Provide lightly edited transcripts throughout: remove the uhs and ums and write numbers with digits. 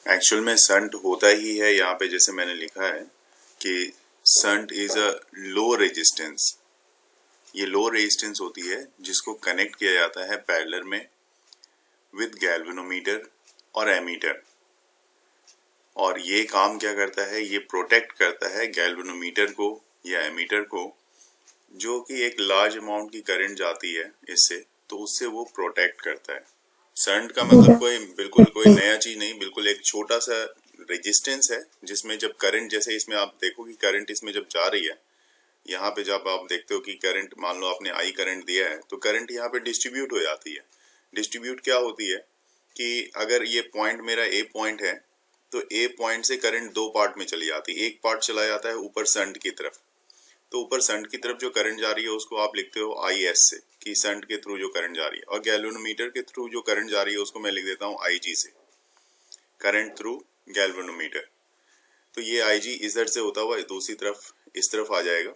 Actual में shunt होता ही है यहाँ पे, जैसे मैंने लिखा है कि shunt is a low resistance. ये लो रेजिस्टेंस होती है जिसको कनेक्ट किया जाता है पैरेलल में विद गैल्वेनोमीटर और एमीटर। और ये काम क्या करता है, ये प्रोटेक्ट करता है गैल्वेनोमीटर को या एमीटर को, जो कि एक लार्ज अमाउंट की करंट जाती है इससे, तो उससे वो प्रोटेक्ट करता है। संट का मतलब बिल्कुल कोई नया चीज नहीं, बिल्कुल एक छोटा सा रेजिस्टेंस है जिसमें जब करंट, जैसे इसमें आप देखो कि करंट इसमें जब जा रही है, यहाँ पे जब आप देखते हो कि करंट, मान लो आपने आई करंट दिया है, तो करंट यहाँ पे डिस्ट्रीब्यूट हो जाती है। डिस्ट्रीब्यूट क्या होती है कि अगर ये पॉइंट मेरा ए पॉइंट है, तो ए पॉइंट से करंट दो पार्ट में चली जाती है। एक पार्ट चला जाता है ऊपर संट की तरफ, तो ऊपर संट की तरफ जो करंट जा रही है उसको आप लिखते हो आई एस से, कि संट के थ्रू जो करंट जा रही है, और गैल्वेनोमीटर के थ्रू जो करंट जा रही है उसको मैं लिख देता हूँ आई जी से, करंट थ्रू गैल्वेनोमीटर। तो ये आई जी इधर से होता हुआ दूसरी तरफ इस तरफ आ जाएगा।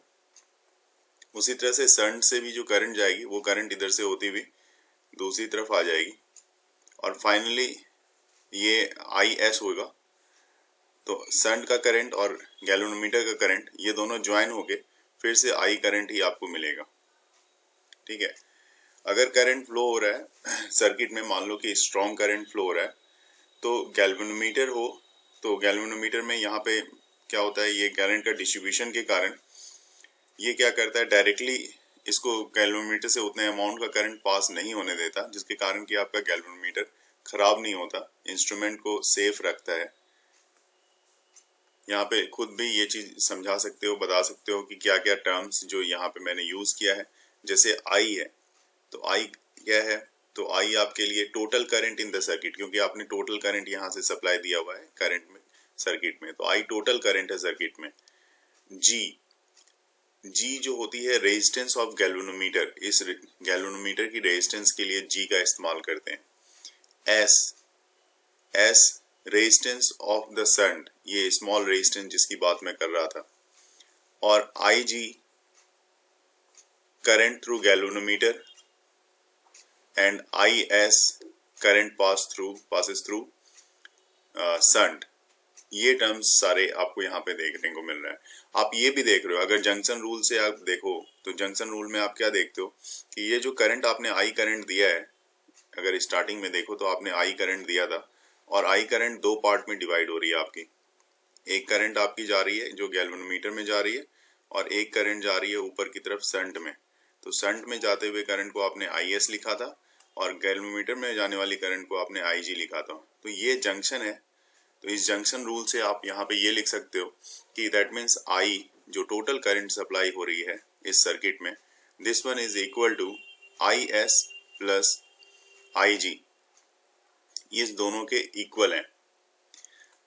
उसी तरह से संट से भी जो करंट जाएगी वो करंट इधर से होती हुई दूसरी तरफ आ जाएगी, और फाइनली ये आई एस होगा। तो संट का करंट और गैल्वेनोमीटर का करंट ये दोनों ज्वाइन होके फिर से आई करंट ही आपको मिलेगा। ठीक है। अगर करंट फ्लो हो रहा है सर्किट में, मान लो कि स्ट्रॉन्ग करंट फ्लो हो रहा है, तो गैल्वेनोमीटर हो, तो गैल्वेनोमीटर में यहाँ पे क्या होता है, ये करंट का डिस्ट्रीब्यूशन के कारण ये क्या करता है, डायरेक्टली इसको गैल्वेनोमीटर से उतने अमाउंट का करंट पास नहीं होने देता, जिसके कारण कि आपका गैल्वेनोमीटर खराब नहीं होता, इंस्ट्रूमेंट को सेफ रखता है। यहाँ पे खुद भी ये चीज समझा सकते हो, बता सकते हो कि क्या क्या टर्म्स जो यहाँ पे मैंने यूज किया है। जैसे आई है, तो आई क्या है, तो आई आपके लिए total current in the circuit, क्योंकि आपने टोटल करंट यहाँ से सप्लाई दिया हुआ है करंट में, सर्किट में, तो आई टोटल करंट है सर्किट में। जी जो होती है रेजिस्टेंस ऑफ गैल्वेनोमीटर, इस गैल्वेनोमीटर की रेजिस्टेंस के लिए जी का इस्तेमाल करते हैं। S resistance of the shunt, ये स्मॉल रेजिस्टेंस जिसकी बात मैं कर रहा था। और I G current through galvanometer, and I S current passes through shunt. ये टर्म्स सारे आपको यहाँ पे देखने को मिल रहा है। आप ये भी देख रहे हो, अगर जंक्शन रूल से आप देखो तो जंक्शन रूल में आप क्या देखते हो कि ये जो करंट आपने आई करंट दिया है, अगर स्टार्टिंग में देखो तो आपने आई करंट दिया था, और आई करंट दो पार्ट में डिवाइड हो रही है आपकी। एक करंट आपकी जा रही है जो गैल्वेनोमीटर में जा रही है, और एक करंट जा रही है ऊपर की तरफ संट में। तो संट में जाते हुए करंट को आपने आई एस लिखा था, और गैल्वेनोमीटर में जाने वाली करंट को आपने आई जी लिखा था। तो ये जंक्शन है। तो इस जंक्शन रूल से आप यहाँ पे ये लिख सकते हो कि दैट मीन्स आई जो टोटल करंट सप्लाई हो रही है इस सर्किट में, this one is equal to I S plus I G, ये दोनों के इक्वल हैं।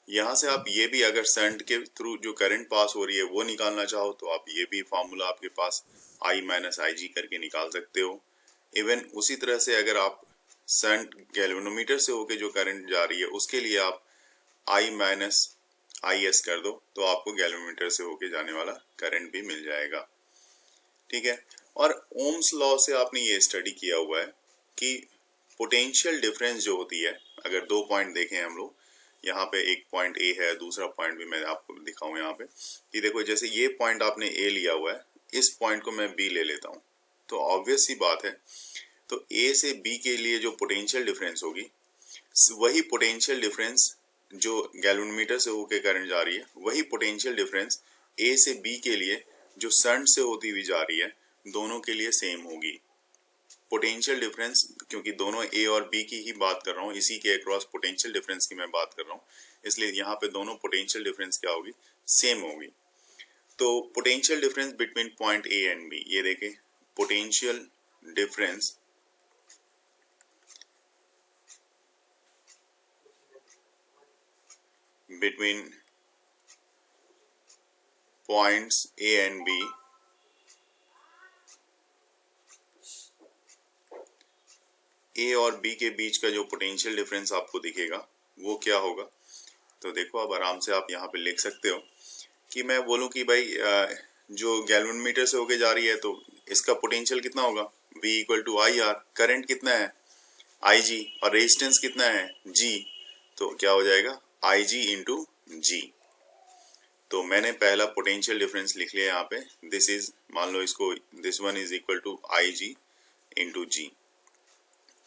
यहाँ से आप ये भी, अगर संट के थ्रू जो करंट पास हो रही है वो निकालना चाहो तो आप ये भी फार्मूला आपके पास आई माइनस आई जी करके निकाल सकते हो। इवन उसी तरह से अगर आप संट गैल्वेनोमीटर से होके जो करंट जा रही है उसके लिए आप आई माइनस आई एस कर दो, तो आपको गैल्वेनोमीटर से होके जाने वाला करंट भी मिल जाएगा। ठीक है। और ओम्स लॉ से आपने ये स्टडी किया हुआ है कि पोटेंशियल डिफरेंस जो होती है, अगर दो पॉइंट देखें हम लोग, यहाँ पे एक पॉइंट ए है, दूसरा पॉइंट भी मैं आपको दिखाऊं यहाँ पे, कि देखो जैसे ये पॉइंट आपने ए लिया हुआ है, इस पॉइंट को मैं बी ले लेता हूँ, तो ऑब्वियस सी बात है, तो ए से बी के लिए जो पोटेंशियल डिफरेंस होगी, वही पोटेंशियल डिफरेंस जो गैल्वेनोमीटर से होके करंट जा रही है, वही पोटेंशियल डिफरेंस ए से बी के लिए जो संट से होती हुई जा रही है, दोनों के लिए सेम होगी। पोटेंशियल डिफरेंस, क्योंकि दोनों ए और बी की ही बात कर रहा हूँ, इसी के अक्रॉस पोटेंशियल डिफरेंस की मैं बात कर रहा हूँ, इसलिए यहाँ पे दोनों पोटेंशियल डिफरेंस क्या होगी, सेम होगी। तो potential difference between point A and B, ये देखें, potential difference between points A and B A और B के बीच का जो पोटेंशियल डिफरेंस आपको दिखेगा वो क्या होगा। तो देखो अब आराम से आप यहाँ पे लिख सकते हो कि मैं बोलूँ कि भाई जो गैल्वेनोमीटर से होके जा रही है तो इसका पोटेंशियल कितना होगा, V equal to I R, current कितना है आई जी, और रेजिस्टेंस कितना है जी, तो क्या हो जाएगा IG इंटू जी। तो मैंने पहला पोटेंशियल डिफरेंस लिख लिया यहाँ पे, दिस इज, मान लो इसको, this one is equal to IG into G.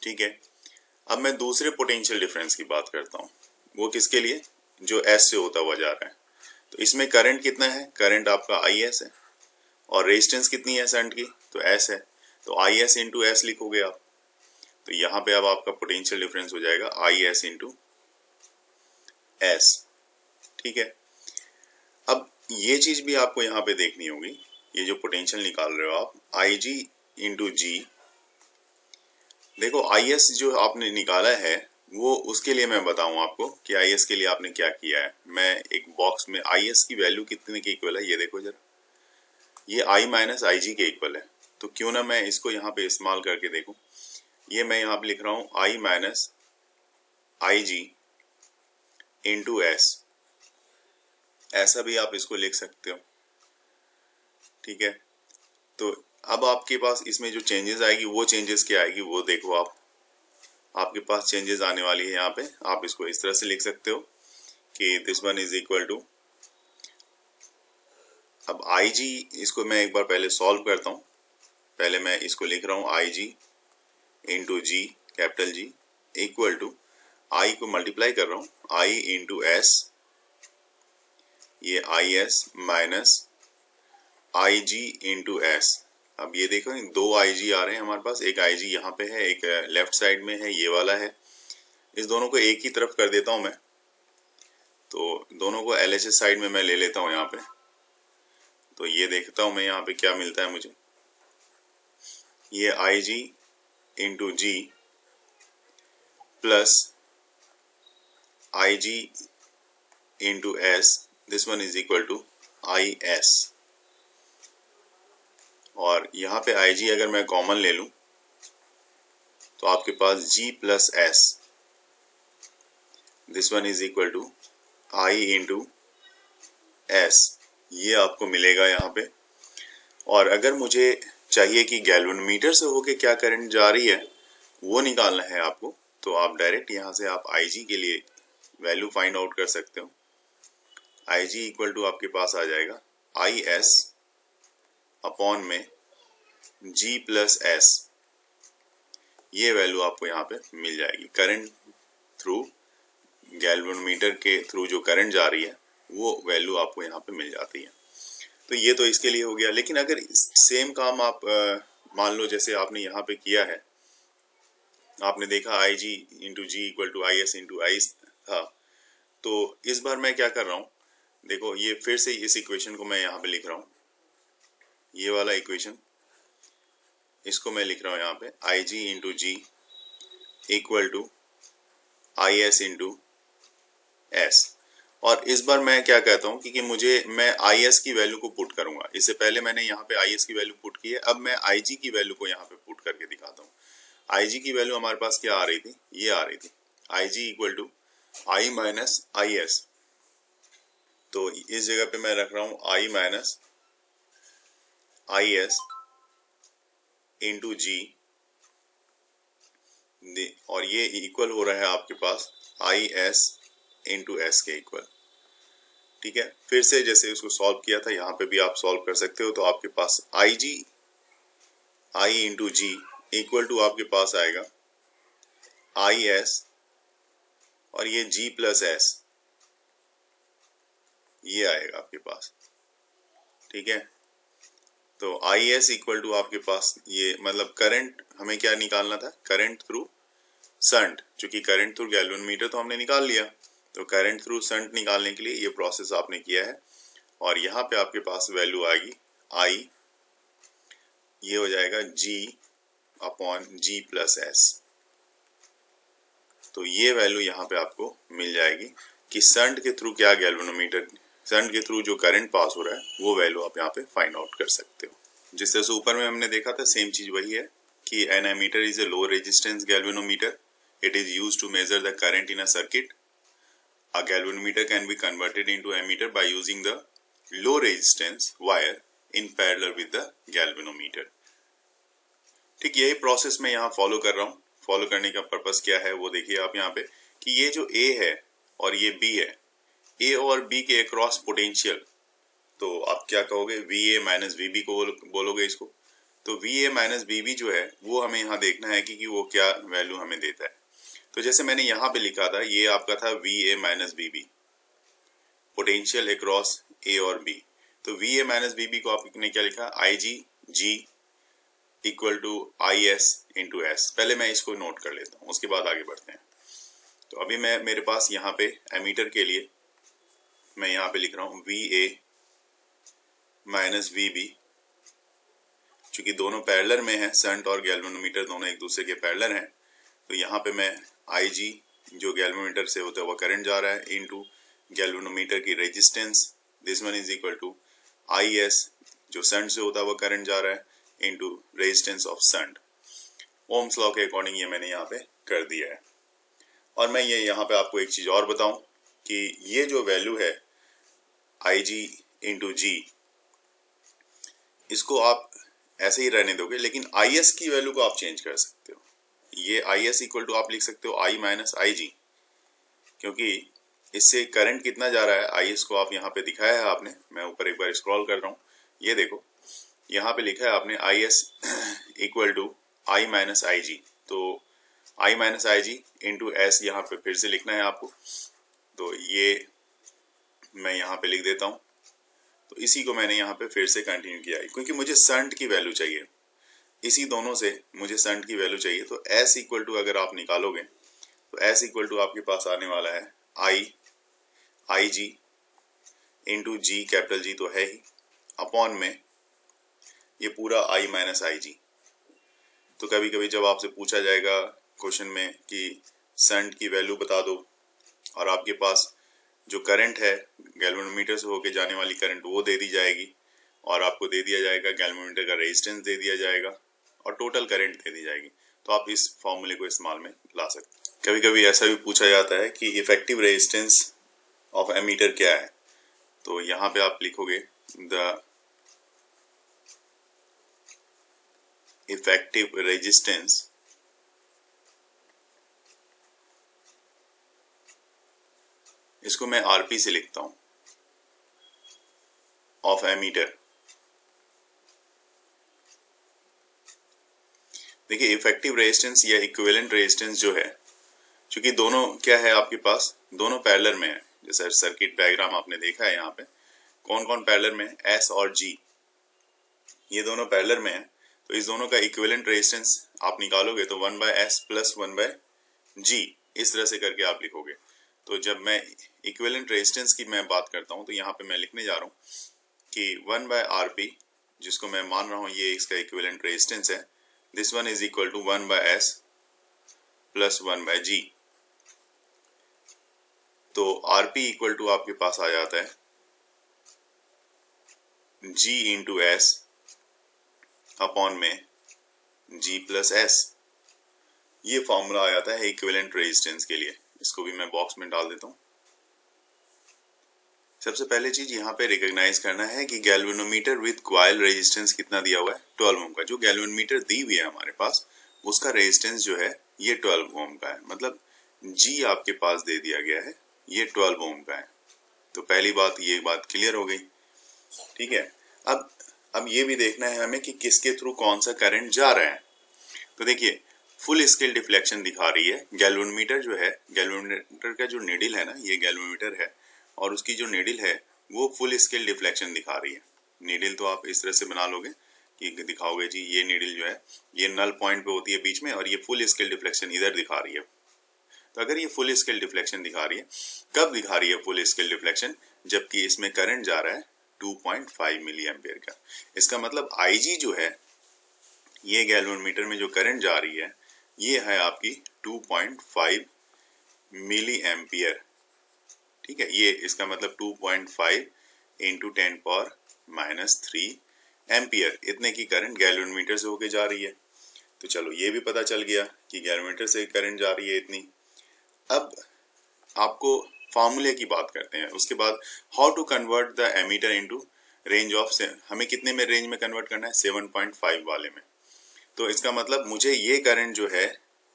ठीक है, अब मैं दूसरे पोटेंशियल डिफरेंस की बात करता हूँ। वो किसके लिए? जो S से होता हुआ जा रहा है। तो इसमें करंट कितना है? करंट आपका IS है, और रेजिस्टेंस कितनी है शंट की? तो S है। तो IS इंटू S लिखोगे आप। तो यहाँ पे अब आपका पोटेंशियल डिफरेंस हो जाएगा IS इंटू S। ठीक है, अब ये चीज भी आपको यहाँ पे देखनी होगी, ये जो पोटेंशियल निकाल रहे हो आप, IG इंटू जी। देखो IS जो आपने निकाला है वो, उसके लिए मैं बताऊं आपको कि IS के लिए आपने क्या किया है। मैं एक बॉक्स में IS की वैल्यू कितने के इक्वल है ये देखो जरा, ये I माइनस IG के इक्वल है। तो क्यों ना मैं इसको यहाँ पे इस्तेमाल करके देखूं। ये मैं यहाँ पे लिख रहा हूँ I minus IG into S, ऐसा भी आप इसको लिख सकते हो। ठीक है, तो अब आपके पास इसमें जो चेंजेस आएगी, वो चेंजेस क्या आएगी वो देखो आप। आपके पास चेंजेस आने वाली है यहाँ पे, आप इसको इस तरह से लिख सकते हो कि this one is equal to, अब IG, इसको मैं एक बार पहले सॉल्व करता हूँ। पहले मैं इसको लिख रहा हूँ IG into G, capital G, equal to, I को मल्टीप्लाई कर रहा हूँ I इंटू S, ये IS minus IG into S। अब ये देखो दो IG आ रहे हैं हमारे पास, एक IG यहाँ पे है, एक लेफ्ट साइड में है, ये वाला है। इस दोनों को एक ही तरफ कर देता हूँ मैं, तो दोनों को LHS साइड में मैं ले लेता हूँ यहाँ पे। तो ये देखता हूँ मैं यहाँ पे क्या मिलता है मुझे, ये IG into G plus IG into S, this one is equal to IS। और यहाँ पे IG अगर मैं कॉमन ले लूं तो आपके पास G plus S, this one is equal to I into S, ये आपको मिलेगा यहाँ पे। और अगर मुझे चाहिए कि गैल्वेनोमीटर से होके क्या करंट जा रही है वो निकालना है आपको, तो आप डायरेक्ट यहाँ से आप IG के लिए वैल्यू फाइंड आउट कर सकते हो। IG इक्वल टू आपके पास आ जाएगा IS अपॉन में G प्लस S, ये वैल्यू आपको यहाँ पे मिल जाएगी। करंट थ्रू, गैल्वेनोमीटर के थ्रू जो करंट जा रही है वो वैल्यू आपको यहाँ पे मिल जाती है। तो ये तो इसके लिए हो गया। लेकिन अगर सेम काम आप मान लो जैसे आपने यहाँ पे किया है, आपने देखा IG into G equal to IS into I था, तो इस बार मैं क्या कर रहा हूँ, देखो ये फिर से इस इक्वेशन को मैं यहाँ पे लिख रहा हूँ, ये वाला इक्वेशन, इसको मैं लिख रहा हूँ यहाँ पे IG into G equal to IS into S। और इस बार मैं क्या कहता हूँ कि मैं IS की वैल्यू को पुट करूंगा। इससे पहले मैंने यहाँ पे IS की वैल्यू पुट की है, अब मैं IG की वैल्यू को यहाँ पे पुट करके दिखाता हूँ। IG की वैल्यू हमारे पास क्या आ रही थी, ये आ रही थी IG equal to I minus IS। तो इस जगह पे मैं रख रहा हूँ I माइनस IS इंटू जी, और ये इक्वल हो रहा है आपके पास IS इंटू S के इक्वल। ठीक है, फिर से जैसे उसको सॉल्व किया था यहाँ पे भी आप सॉल्व कर सकते हो। तो आपके पास I into G equal to आपके पास आएगा IS और ये G प्लस S, ये आएगा आपके पास। ठीक है, तो IS इक्वल टू आपके पास ये, मतलब करंट हमें क्या निकालना था, करंट थ्रू शंट। चूंकि करंट थ्रू गैल्वेनोमीटर तो हमने निकाल लिया, तो करंट थ्रू शंट निकालने के लिए ये प्रोसेस आपने किया है। और यहाँ पे आपके पास वैल्यू आएगी I, ये हो जाएगा G upon G plus S। तो ये वैल्यू यहाँ पे आपको मिल जाएगी कि शंट के थ्रू क्या गैल्वेनोमीटर, शंट के थ्रू जो करंट पास हो रहा है वो वैल्यू आप यहाँ पे फाइंड आउट कर सकते हो। जिस तरह से ऊपर में हमने देखा था सेम चीज वही है कि an ammeter is a low resistance galvanometer, it is used to measure the current in a circuit. A galvanometer can be converted into ammeter by using the low resistance wire in parallel with the galvanometer। ठीक, यही process मैं यहाँ follow कर रहा हूँ। Follow करने का purpose क्या है वो देखिए आप यहाँ पे कि ये जो A है और ये B है, A और B के अक्रॉस पोटेंशियल, तो आप क्या कहोगे, VA माइनस VB को बोलोगे इसको। तो VA माइनस VB जो है वो हमें यहाँ देखना है कि वो क्या वैल्यू हमें देता है। तो जैसे मैंने यहाँ पे लिखा था, ये आपका था VA minus VB, potential across A और B। तो VA माइनस VB को आपने क्या लिखा, IG G equal to IS into S। पहले मैं इसको नोट कर लेता हूँ, उसके बाद आगे बढ़ते हैं। तो अभी मेरे पास यहाँ पे एमीटर के लिए मैं यहाँ पे लिख रहा हूँ VA माइनस VB, चूंकि दोनों पैरेलल में है, शंट और गैल्वेनोमीटर दोनों एक दूसरे के पैरेलल हैं, तो यहाँ पे मैं IG जो गैल्वेनोमीटर से होता हुआ करंट जा रहा है इनटू गैल्वेनोमीटर की resistance, this one is equal to IS जो शंट से होता हुआ करंट जा रहा है into resistance of shunt. Ohm's law के अकॉर्डिंग ये मैंने यहाँ पे कर दिया है। और मैं ये यहाँ पे आपको एक चीज और बताऊं कि ये जो वैल्यू है IG इंटू G, इसको आप ऐसे ही रहने दोगे, लेकिन IS की वैल्यू को आप चेंज कर सकते हो। ये IS इक्वल टू आप लिख सकते हो I माइनस IG, क्योंकि इससे करंट कितना जा रहा है IS को आप यहाँ पे दिखाया है आपने। मैं ऊपर एक बार स्क्रॉल कर रहा हूँ, ये देखो यहाँ पे लिखा है आपने IS equal to I minus IG। तो I minus IG into S यहाँ पे फिर से लिखना है आपको, तो ये मैं यहाँ पे लिख देता हूँ। तो इसी को मैंने यहाँ पे फिर से कंटिन्यू किया है, क्योंकि मुझे शंट की वैल्यू चाहिए, इसी दोनों से मुझे शंट की वैल्यू चाहिए। तो S इक्वल टू अगर आप निकालोगे तो S इक्वल टू आपके पास आने वाला है IG into G, capital G तो है ही, अपॉन में ये पूरा I माइनस IG। तो कभी कभी जब आपसे पूछा जाएगा क्वेश्चन में कि शंट की वैल्यू बता दो, और आपके पास जो करंट है गैल्वेनोमीटर से होके जाने वाली करंट वो दे दी जाएगी, और आपको दे दिया जाएगा गैल्वेनोमीटर का रेजिस्टेंस दे दिया जाएगा, और टोटल करंट दे दी जाएगी, तो आप इस फॉर्मूले को इस्तेमाल में ला सकते हैं। कभी कभी ऐसा भी पूछा जाता है कि इफेक्टिव रेजिस्टेंस ऑफ एमीटर क्या है, तो यहाँ पे आप लिखोगे द इफेक्टिव रेजिस्टेंस इसको मैं RP से लिखता हूं, ऑफ एमीटर। देखिए इफेक्टिव रेजिस्टेंस या इक्विवेलेंट रेजिस्टेंस जो है, क्योंकि दोनों क्या है आपके पास, दोनों पैरेलल में है। जैसे सर्किट डायग्राम आपने देखा है, यहाँ पे कौन कौन पैरेलल में है, S और G, ये दोनों पैरेलल में है। तो इस दोनों का इक्विवेलेंट रेजिस्टेंस आप निकालोगे तो 1/S प्लस 1/G, इस तरह से करके आप लिखोगे। तो जब मैं इक्विवेलेंट रेजिस्टेंस की मैं बात करता हूं, तो यहाँ पे मैं लिखने जा रहा हूं कि 1/RP, जिसको मैं मान रहा हूं ये इसका इक्विवेलेंट रेजिस्टेंस है, this one is equal to 1/S plus 1/G। तो RP इक्वल टू आपके पास आ जाता है G इंटू S अपॉन में G प्लस S। ये फॉर्मूला आ जाता है इक्विवेलेंट रेजिस्टेंस के लिए। इसको भी मैं बॉक्स में डाल देता हूं। सबसे पहले चीज यहाँ पे रिकॉग्नाइज करना है कि गैल्वेनोमीटर विद कॉइल रेजिस्टेंस कितना दिया हुआ है, 12 ओम का। जो गैल्वेनोमीटर दी हुई है हमारे पास, उसका रेजिस्टेंस जो है ये 12 ओम का है, मतलब G आपके पास दे दिया गया है, ये 12 ओम का है। तो पहली बात, ये बात क्लियर हो गई, ठीक है। अब ये भी देखना है हमें कि किसके थ्रू कौन सा करंट जा रहा है। तो देखिए फुल स्केल डिफ्लेक्शन दिखा रही है गैल्वेनोमीटर जो है, गैल्वेनोमीटर का जो नीडल है ना, ये गैल्वेनोमीटर है, और उसकी जो नीडल है वो फुल स्केल डिफ्लेक्शन दिखा रही है। नीडल तो आप इस तरह से बना लोगे कि दिखाओगे जी ये नीडल जो है ये नल पॉइंट पे होती है बीच में, और ये फुल स्केल डिफ्लेक्शन इधर दिखा रही है। तो अगर ये फुल स्केल डिफ्लेक्शन दिखा रही है, कब दिखा रही है फुल स्केल डिफ्लेक्शन, जबकि इसमें करंट जा रहा है 2.5 मिली एम्पियर का। इसका मतलब IG जो है, ये गैल्वेनोमीटर में जो करंट जा रही है, ये है आपकी 2.5 मिली एम्पियर, ठीक है। ये इसका मतलब 2.5 इंटू 10⁻³ एम्पियर, इतने की करंट गैल्वेनोमीटर से होके जा रही है। तो चलो ये भी पता चल गया कि गैल्वेनोमीटर से करंट जा रही है इतनी। अब आपको फार्मूले की बात करते हैं। उसके बाद how to convert the ammeter into range of, हमें कितने में रेंज में कन्वर्ट करना है, 7.5 वाले में। तो इसका मतलब मुझे ये करंट जो है,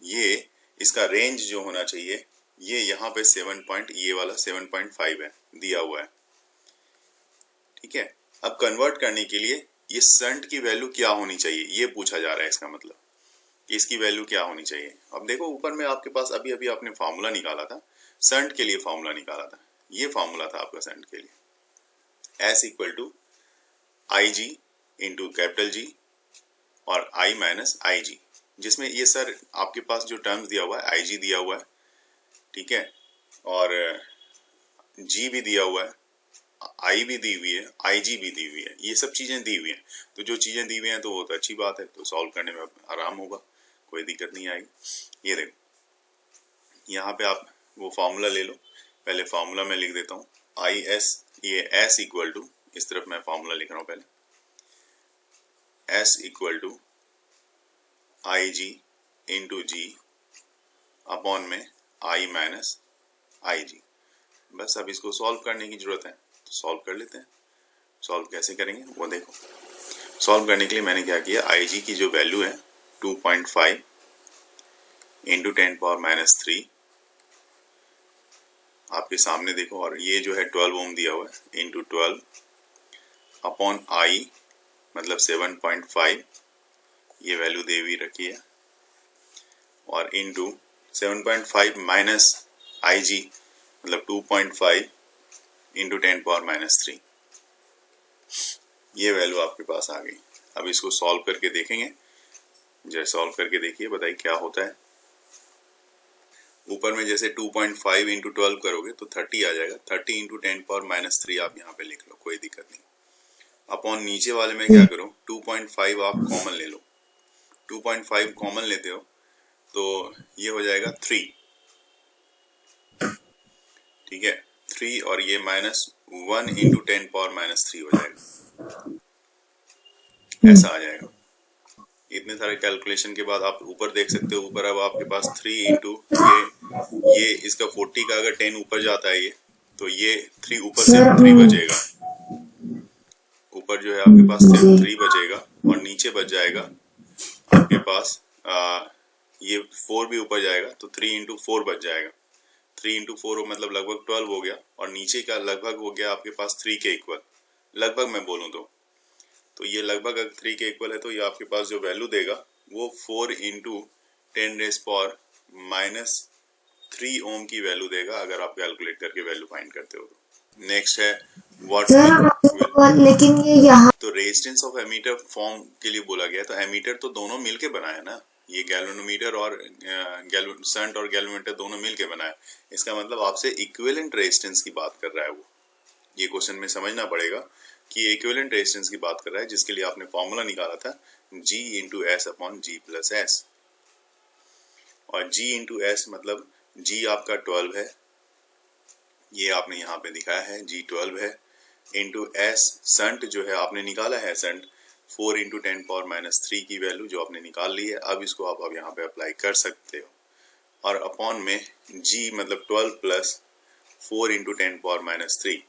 ये इसका रेंज जो होना चाहिए ये यहाँ पे 7 पॉइंट, ये वाला 7.5 है, दिया हुआ है। ठीक है, अब कन्वर्ट करने के लिए ये शंट की वैल्यू क्या होनी चाहिए ये पूछा जा रहा है। इसका मतलब इसकी वैल्यू क्या होनी चाहिए। अब देखो ऊपर में आपके पास अभी अभी आपने फार्मूला निकाला था, शंट के लिए फार्मूला निकाला था। ये फार्मूला था आपका शंट के लिए, S equal to I G into capital G और I माइनस आई जी, जिसमें ये सर आपके पास जो टर्म्स दिया हुआ है, आई जी दिया हुआ है, ठीक है, और जी भी दिया हुआ है, आई भी दी हुई है, आई जी भी दी हुई है, ये सब चीजें दी हुई हैं। तो जो चीजें दी हुई हैं तो वो तो अच्छी बात है, तो सॉल्व करने में आराम होगा, कोई दिक्कत नहीं आएगी। ये देखो यहाँ पे आप वो फार्मूला ले लो, पहले फार्मूला मैं लिख देता हूँ, आई एस, ये एस इक्वल टू, इस तरफ मैं फार्मूला लिख रहा हूँ पहले, S equal to I G into G upon में आई माइनस आई जी। बस अब इसको सॉल्व करने की जरूरत है, तो सॉल्व कर लेते हैं। सॉल्व कैसे करेंगे वो देखो। सॉल्व करने के लिए मैंने क्या किया, आई जी की जो वैल्यू है 2.5 इंटू 10 पावर माइनस 3 आपके सामने देखो, और ये जो है 12 ओम दिया हुआ है, इंटू 12 अपॉन आई मतलब 7.5 ये वैल्यू दे हुई रखी है, और इंटू 7.5 माइनस आई जी मतलब 2.5 इंटू 10 पावर माइनस 3, ये वैल्यू आपके पास आ गई। अब इसको सॉल्व करके देखेंगे, जैसे सॉल्व करके देखिए, बताइए क्या होता है। ऊपर में जैसे 2.5 इंटू 12 करोगे तो 30 आ जाएगा, 30 इंटू 10 पावर माइनस 3 आप यहाँ पे लिख लो, कोई दिक्कत नहीं। अपॉन नीचे वाले में क्या करो, 2.5 आप कॉमन ले लो, 2.5 कॉमन लेते हो तो ये हो जाएगा 3, ठीक है, 3 और ये माइनस 1 इंटू 10 पावर माइनस 3 हो जाएगा, ऐसा आ जाएगा। इतने सारे कैलकुलेशन के बाद आप ऊपर देख सकते हो, ऊपर अब आपके पास 3 इंटू ये इसका 40 का अगर 10 ऊपर जाता है ये, तो ये 3 ऊपर से 3 बचेगा, ऊपर जो है आपके पास 3 बचेगा, और नीचे बच जाएगा आपके पास ये 4 भी ऊपर जाएगा, तो 3 इंटू 4 बच जाएगा। 3 इंटू 4 मतलब लगभग 12 हो गया, और नीचे का लगभग हो गया आपके पास 3 के इक्वल, लगभग मैं बोलूँ तो ये लगभग अगर 3 के इक्वल है, तो ये आपके पास जो वैल्यू देगा वो 4 इंटू 10 रेज पावर माइनस 3 ओम की वैल्यू देगा, अगर आप कैलकुलेट करके वैल्यू फाइंड करते हो तो। नेक्स्ट है व्हाट, लेकिन ये यहाँ तो रेजिस्टेंस ऑफ एमीटर फॉर्म के लिए बोला गया, तो एमीटर तो दोनों मिलके बनाया ना, ये गैल्वेनोमीटर और शंट और गैल्वेनोमीटर दोनों मिलके बनाया। इसका मतलब आपसे इक्विवेलेंट रेजिस्टेंस की बात कर रहा है वो, ये क्वेश्चन में समझना पड़ेगा कि इक्विवेलेंट रेजिस्टेंस की बात कर रहा है, जिसके लिए आपने फॉर्मूला निकाला था G इंटू एस अपॉन जी प्लस एस, और G इंटू एस मतलब G आपका 12 है, ये आपने यहाँ पे दिखाया है G 12 है, इंटू एस शंट जो है आपने निकाला है, शंट 4 इंटू 10 पावर माइनस 3 की वैल्यू जो आपने निकाल ली है। अब इसको आप अब यहाँ पे अप्लाई कर सकते हो, और अपॉन में G मतलब 12 प्लस 4 इंटू 10 पावर माइनस 3,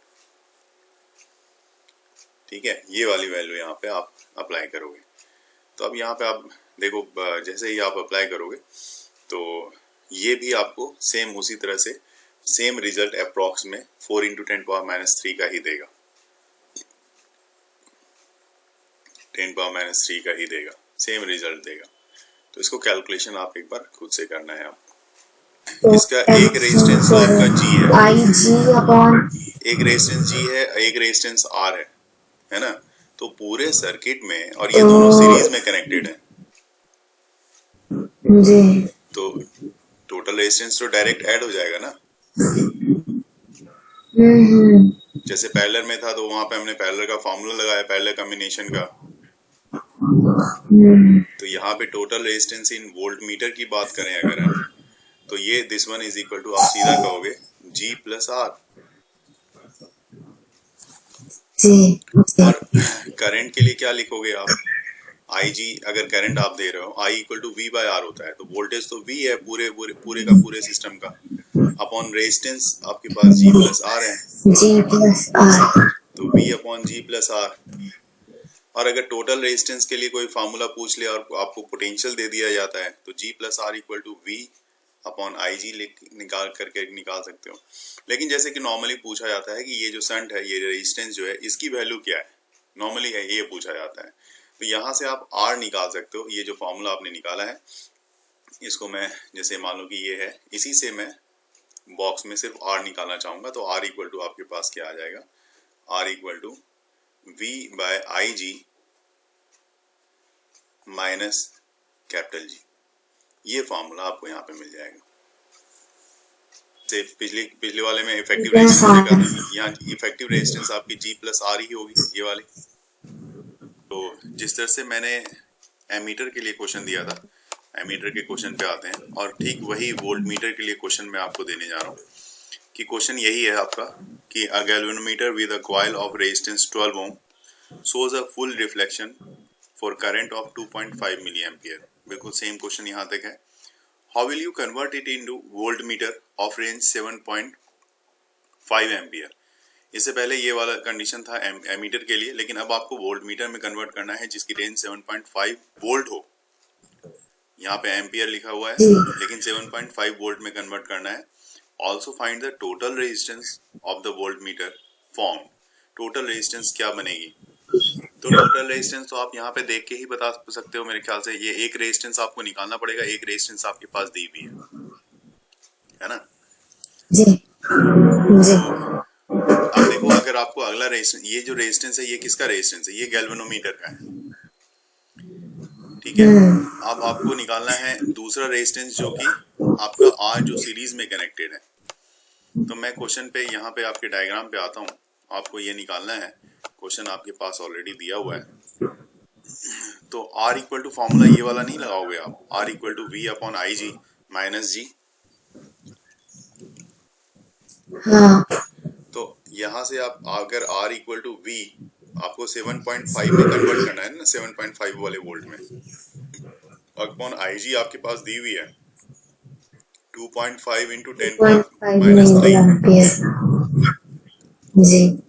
ठीक है, ये वाली वैल्यू यहाँ पे आप अप्लाई करोगे। तो अब यहाँ पे आप देखो, जैसे ही आप अप्लाई करोगे तो ये भी आपको सेम उसी तरह से सेम रिजल्ट अप्रॉक्स में 4 इंटू 10 पावर माइनस 3 का ही देगा, 10 पावर माइनस 3 का ही देगा, सेम रिजल्ट देगा। तो इसको कैलकुलेशन आप एक बार खुद से करना है आपको। इसका एक रेजिस्टेंस तो आपका G है, एक रेजिस्टेंस G है, एक रेजिस्टेंस R है ना, तो पूरे सर्किट में, और ये दोनों सीरीज में कनेक्टेड है जी, तो टोटल रेजिस्टेंस तो डायरेक्ट ऐड हो जाएगा ना। जैसे पैरेलल में था तो वहां पे हमने पैरेलल का फॉर्मूला लगाया, पैरेलल कॉम्बिनेशन का, तो यहाँ पे total resistance in voltmeter की बात करें अगर हम, तो ये this one is equal to, आप सीधा कहोगे G प्लस R। और करंट के लिए क्या लिखोगे आप, IG अगर करंट आप दे रहे हो, I equal to V by R होता है, तो वोल्टेज तो V है पूरे का पूरे सिस्टम का, अपॉन रेजिस्टेंस आपके पास G प्लस R है, तो V upon G plus R। और अगर टोटल रेजिस्टेंस के लिए कोई फार्मूला पूछ ले और आपको पोटेंशियल दे दिया जाता है, तो G plus R equal to V upon I G निकाल सकते हो। लेकिन जैसे कि नॉर्मली पूछा जाता है कि ये जो शंट है, ये रेजिस्टेंस जो है, इसकी वैल्यू क्या है, नॉर्मली है ये पूछा जाता है। तो यहाँ से आप आर निकाल सकते हो। ये जो फॉर्मूला आपने निकाला है, इसको मैं जैसे मान लो कि ये है, इसी से मैं बॉक्स में सिर्फ आर निकालना चाहूंगा। तो आर इक्वल टू आपके पास क्या आ जाएगा, R equal to V by I G minus capital G. ये फॉर्मूला आपको यहाँ पे मिल जाएगा। से पिछले वाले में इफेक्टिव रेजिस्टेंस देखा था, यहाँ इफेक्टिव रेजिस्टेंस आपकी जी प्लस आर ही होगी, ये वाली। तो जिस तरह से मैंने एमीटर के लिए क्वेश्चन दिया था, एमीटर के क्वेश्चन पे आते हैं, और ठीक वही वोल्ट मीटर के लिए क्वेश्चन मैं आपको देने जा रहा हूँ। कि क्वेश्चन यही है आपका कि a galvanometer with a coil of resistance 12 ohm shows a full reflection for current of 2.5 milliampere। बिल्कुल सेम क्वेश्चन यहाँ तक है। How will you convert it into voltmeter of range 7.5 ampere? इससे पहले ये वाला कंडीशन था एमीटर के लिए, लेकिन अब आपको वोल्टमीटर में कन्वर्ट करना है जिसकी रेंज 7.5 वोल्ट हो। यहाँ पे एम्पियर लिखा हुआ है, लेकिन 7.5 वोल्ट में कन्वर्ट करना है। Also find the total resistance of the voltmeter form. Total resistance क्या बनेगी? तो टोटल रेजिस्टेंस तो आप यहाँ पे देख के ही बता सकते हो मेरे ख्याल से। ये एक रेजिस्टेंस आपको निकालना पड़ेगा, एक रेजिस्टेंस आपके पास दी भी है ना जी जी। अब देखो, अगर आपको अगला रेजिस्टेंस, ये जो रेजिस्टेंस है ये किसका रेजिस्टेंस है? ये गैल्वेनोमीटर का है, ठीक है। अब आपको निकालना है दूसरा रेजिस्टेंस जो कि आपका आर जो सीरीज में कनेक्टेड है। तो मैं क्वेश्चन पे यहाँ पे आपके डायग्राम पे आता हूँ, आपको ये निकालना है। क्वेश्चन आपके पास ऑलरेडी दिया हुआ है। तो R इक्वल टू फॉर्मूला ये वाला नहीं लगाओगे आप, R equal to V upon I G minus G. तो यहाँ से आप अगर R इक्वल टू वी आपको 7.5 में कन्वर्ट करना है ना, 7.5 वाले वोल्ट में, अपॉन आई जी आपके पास दी हुई है 2.5 इंटू 10⁻³ जी,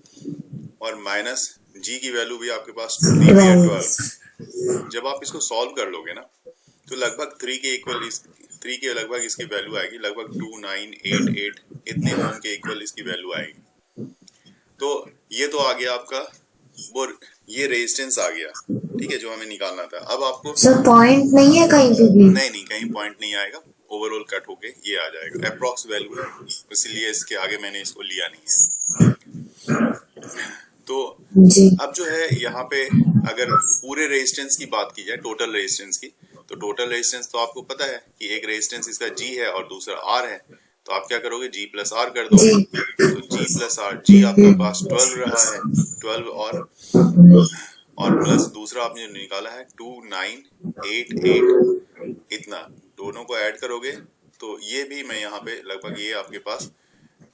और माइनस जी की वैल्यू भी आपके पास 2 दी हुई है 12। जब आप इसको सॉल्व कर लोगे ना, तो लगभग 3 के इक्वल 3 के लगभग इसकी वैल्यू आएगी, लगभग 2988 इतने ओम के इक्वल इसकी वैल्यू आएगी। तो ये तो आ गया आपका वो, ये रेजिस्टेंस आ गया, ठीक है, जो हमें निकालना था। अब आपको सर पॉइंट नहीं है कहीं पे भी? नहीं, कहीं पॉइंट नहीं आएगा, ओवरऑल कट होके ये आ जाएगा। अप्रॉक्स वैल्यू है, इसलिए इसके आगे मैंने इसको लिया नहीं है। तो अब जो है यहाँ पे अगर पूरे रेजिस्टेंस की बात की जाए, टोटल रेजिस्टेंस की, तो टोटल रेजिस्टेंस तो आपको पता है कि एक रेजिस्टेंस इसका जी है और दूसरा आर है। तो आप क्या करोगे, जी प्लस आर कर दोगे। तो जी प्लस आर, जी आपके पास 12 रहा है, 12 और प्लस दूसरा आपने जो निकाला है 2988, इतना दोनों को ऐड करोगे तो ये भी मैं यहाँ पे लगभग ये आपके पास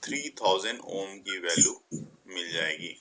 3000 ओम की वैल्यू मिल जाएगी।